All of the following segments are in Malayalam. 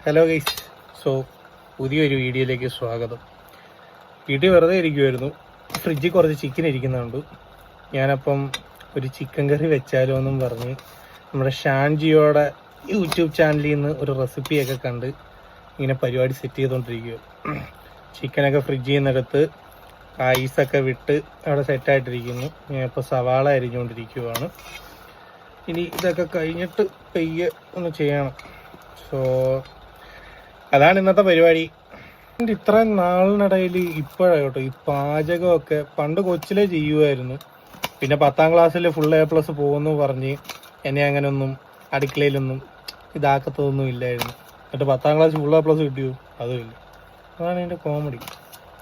Hello guys. സോ പുതിയൊരു വീഡിയോയിലേക്ക് സ്വാഗതം. വീട്ടിൽ വെറുതെ ഇരിക്കുമായിരുന്നു. ഫ്രിഡ്ജിൽ കുറച്ച് ചിക്കൻ ഇരിക്കുന്നുണ്ട്. ഞാനപ്പം ഒരു ചിക്കൻ കറി വെച്ചാലോ എന്നും പറഞ്ഞ് നമ്മുടെ ഷാൻജിയോടെ യൂട്യൂബ് ചാനലിൽ നിന്ന് ഒരു റെസിപ്പിയൊക്കെ കണ്ട് ഇങ്ങനെ പരിപാടി സെറ്റ് ചെയ്തുകൊണ്ടിരിക്കുക. ചിക്കനൊക്കെ ഫ്രിഡ്ജിൽ നിന്നെടുത്ത് ഐസൊക്കെ വിട്ട് അവിടെ സെറ്റായിട്ടിരിക്കുന്നു. ഞാനിപ്പോൾ സവാള അരിഞ്ഞുകൊണ്ടിരിക്കുകയാണ്. ഇനി ഇതൊക്കെ കഴിഞ്ഞിട്ട് പെയ്യെ ഒന്ന് ചെയ്യണം. സോ അതാണ് ഇന്നത്തെ പരിപാടി. ഇത്രയും നാളിനിടയിൽ ഇപ്പോഴാണ് കേട്ടോ ഈ പാചകമൊക്കെ. പണ്ട് കൊച്ചിലേ ചെയ്യുമായിരുന്നു. പിന്നെ 10ാം ക്ലാസ്സിൽ ഫുൾ A+ പോകുന്നു പറഞ്ഞ് എന്നെ അങ്ങനെ ഒന്നും അടുക്കളയിലൊന്നും ഇതാക്കത്തൊന്നും ഇല്ലായിരുന്നു. എന്നിട്ട് 10ാം ക്ലാസ് ഫുൾ A+ കിട്ടിയോ? അതുമില്ല. അതാണ് എൻ്റെ കോമഡി.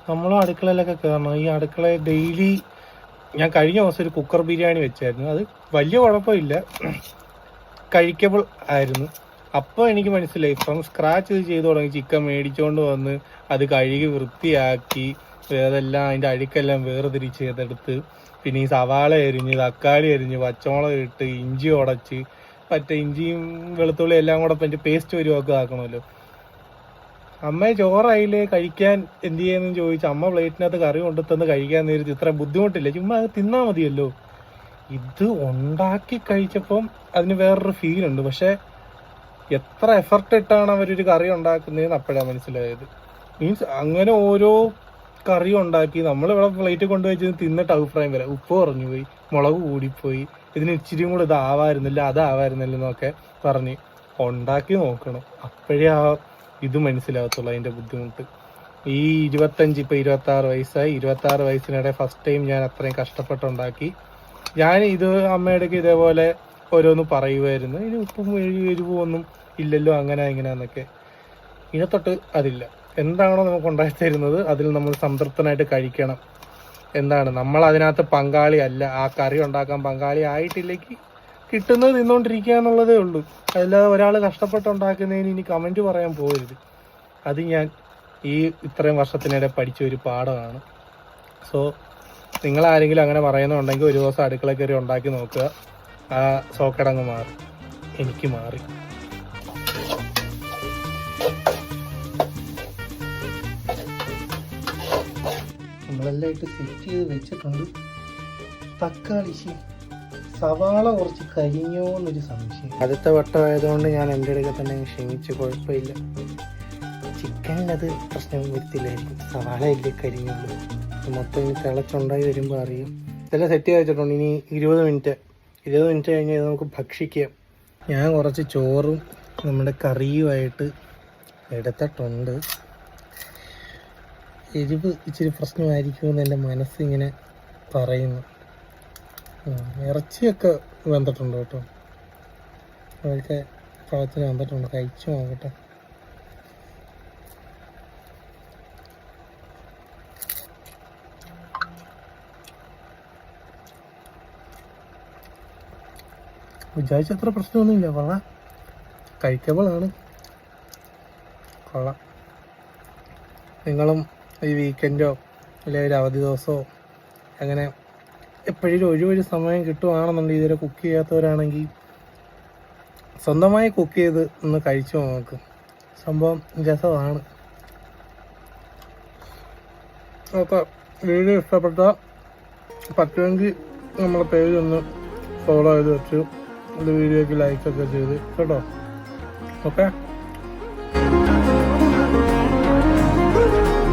നമ്മളും അടുക്കളയിലൊക്കെ കയറണം. ഈ അടുക്കള ഡെയിലി ഞാൻ കഴിഞ്ഞ ദിവസം ഒരു കുക്കർ ബിരിയാണി വെച്ചായിരുന്നു. അത് വലിയ കുഴപ്പമില്ല, കഴിക്കബിൾ ആയിരുന്നു. അപ്പോൾ എനിക്ക് മനസ്സിലായി ഫ്രം സ്ക്രാച്ച് ഇത് ചെയ്തു തുടങ്ങി. ചിക്കൻ മേടിച്ചുകൊണ്ട് വന്ന് അത് കഴുകി വൃത്തിയാക്കി അതെല്ലാം അതിൻ്റെ അഴുക്കെല്ലാം വേർതിരിച്ച് ചെയ്തെടുത്ത് പിന്നെ ഈ സവാള അരിഞ്ഞ് തക്കാളി അരിഞ്ഞ് പച്ചമുളക് ഇട്ട് ഇഞ്ചി ഉടച്ച് മറ്റേ ഇഞ്ചിയും വെളുത്തുള്ളി എല്ലാം കൂടെ പറ്റി പേസ്റ്റ് വരുമൊക്കെ ആക്കണമല്ലോ. അമ്മയെ ചോറായില്ലേ കഴിക്കാൻ എന്ത് ചെയ്യുന്നു ചോദിച്ചു. അമ്മ പ്ലേറ്റിനകത്ത് കറി കൊണ്ടുത്തന്ന് കഴിക്കാൻ നേരിട്ട് ഇത്ര ബുദ്ധിമുട്ടില്ല, ചുമ്മാ അത് തിന്നാൽ മതിയല്ലോ. ഇത് ഉണ്ടാക്കി കഴിച്ചപ്പം അതിന് വേറൊരു ഫീലുണ്ട്. പക്ഷെ എത്ര എഫർട്ട് ഇട്ടാണ് അവരൊരു കറി ഉണ്ടാക്കുന്നതെന്ന് അപ്പോഴാണ് മനസ്സിലായത്. മീൻസ് അങ്ങനെ ഓരോ കറി ഉണ്ടാക്കി നമ്മളിവിടെ പ്ലേറ്റ് കൊണ്ടുവച്ച് തിന്നിട്ട് അഭിപ്രായം വരാം. ഉപ്പ് കുറഞ്ഞു പോയി, മുളക് കൂടിപ്പോയി, ഇതിന് ഇച്ചിരിയും കൂടെ ഇതാവായിരുന്നില്ല അതാവായിരുന്നില്ല എന്നൊക്കെ പറഞ്ഞ് ഉണ്ടാക്കി നോക്കണം. അപ്പോഴേ ഇത് മനസ്സിലാകത്തുള്ളൂ അതിൻ്റെ ബുദ്ധിമുട്ട്. ഈ 26 വയസ്സായി. 26 വയസ്സിനിടെ ഫസ്റ്റ് ടൈം ഞാൻ അത്രയും കഷ്ടപ്പെട്ടുണ്ടാക്കി. ഞാൻ ഇത് അമ്മയുടെക്ക് ഇതേപോലെ ഓരോന്ന് പറയുമായിരുന്നു. ഇനി ഉപ്പും എരിവും ഒന്നും ഇല്ലല്ലോ അങ്ങനെ ഇങ്ങനെയെന്നൊക്കെ. ഇതിനത്തൊട്ട് അതില്ല. എന്താണോ നമുക്ക് ഉണ്ടാക്കി തരുന്നത് അതിൽ നമ്മൾ സംതൃപ്തനായിട്ട് കഴിക്കണം. എന്താണ് നമ്മൾ അതിനകത്ത് പങ്കാളി അല്ല. ആ കറി ഉണ്ടാക്കാൻ പങ്കാളി ആയിട്ടില്ലെങ്കിൽ കിട്ടുന്നത് തിന്നുകൊണ്ടിരിക്കുക എന്നുള്ളതേ ഉള്ളൂ. അല്ലാതെ ഒരാൾ കഷ്ടപ്പെട്ടുണ്ടാക്കുന്നതിന് ഇനി കമൻറ്റ് പറയാൻ പോകരുത്. അത് ഞാൻ ഈ ഇത്രയും വർഷത്തിനിടെ പഠിച്ച ഒരു പാഠമാണ്. സോ നിങ്ങളാരെങ്കിലും അങ്ങനെ പറയുന്നുണ്ടെങ്കിൽ ഒരു ദിവസം അടുക്കള കയറി ഉണ്ടാക്കി നോക്കുക. ആ സോക്കടങ്ങ് മാറി. എനിക്ക് മാറി. നമ്മളെല്ലാം ഇട്ട് സെറ്റ് ചെയ്ത് വെച്ചിട്ടുണ്ട്. തക്കാളി സവാള കുറച്ച് കരിഞ്ഞോ എന്നൊരു സംശയം. അടുത്ത വട്ടമായതുകൊണ്ട് ഞാൻ എൻ്റെ ഇടയ്ക്ക് തന്നെ ക്ഷമിച്ച്, കുഴപ്പമില്ല. ചിക്കനിലത് പ്രശ്നം വരുത്തില്ലായിരിക്കും. സവാള ഇല്ലേ കരിഞ്ഞുള്ളൂ. മൊത്തം ഇനി തിളച്ചുണ്ടായി വരുമ്പോൾ അറിയും. ഇതെല്ലാം സെറ്റ് ചെയ്ത് വെച്ചിട്ടുണ്ട്. ഇനി 20 മിനിറ്റ് കഴിഞ്ഞാൽ ഇത് നമുക്ക് ഭക്ഷിക്കാം. ഞാൻ കുറച്ച് ചോറും നമ്മുടെ കറിയുമായിട്ട് എടുത്തിട്ടുണ്ട്. എരിവ് ഇച്ചിരി പ്രശ്നമായിരിക്കുമെന്ന് എൻ്റെ മനസ്സിങ്ങനെ പറയുന്നു. ഇറച്ചിയൊക്കെ വെന്തിട്ടുണ്ട് കേട്ടോ. അതൊക്കെ പാകത്തിന് വെന്തിട്ടുണ്ട്. കഴിച്ചു നോക്കട്ടെ. വിചാരിച്ചത്ര പ്രശ്നമൊന്നുമില്ല. കൊള്ളാം, കഴിക്കബിളാണ്. കൊള്ളാം. നിങ്ങളും ഈ വീക്കെൻഡോ അല്ലെങ്കിൽ ഒരു അവധി ദിവസമോ അങ്ങനെ എപ്പോഴും ഒഴിവൊരു സമയം കിട്ടുവാണെന്നുണ്ടെങ്കിൽ ഇതുവരെ കുക്ക് ചെയ്യാത്തവരാണെങ്കിൽ സ്വന്തമായി കുക്ക് ചെയ്ത് ഒന്ന് കഴിച്ചു നോക്ക്. സംഭവം രസമാണ്. അപ്പോൾ വീഡിയോ ഇഷ്ടപ്പെട്ടാൽ പറ്റുമെങ്കിൽ നമ്മളെ പേജ് ഒന്ന് ഫോളോ ചെയ്ത് വെച്ചു. വീഡിയോയ്ക്ക് ലൈക്കൊക്കെ ചെയ്ത് കേട്ടോ. ഓക്കെ.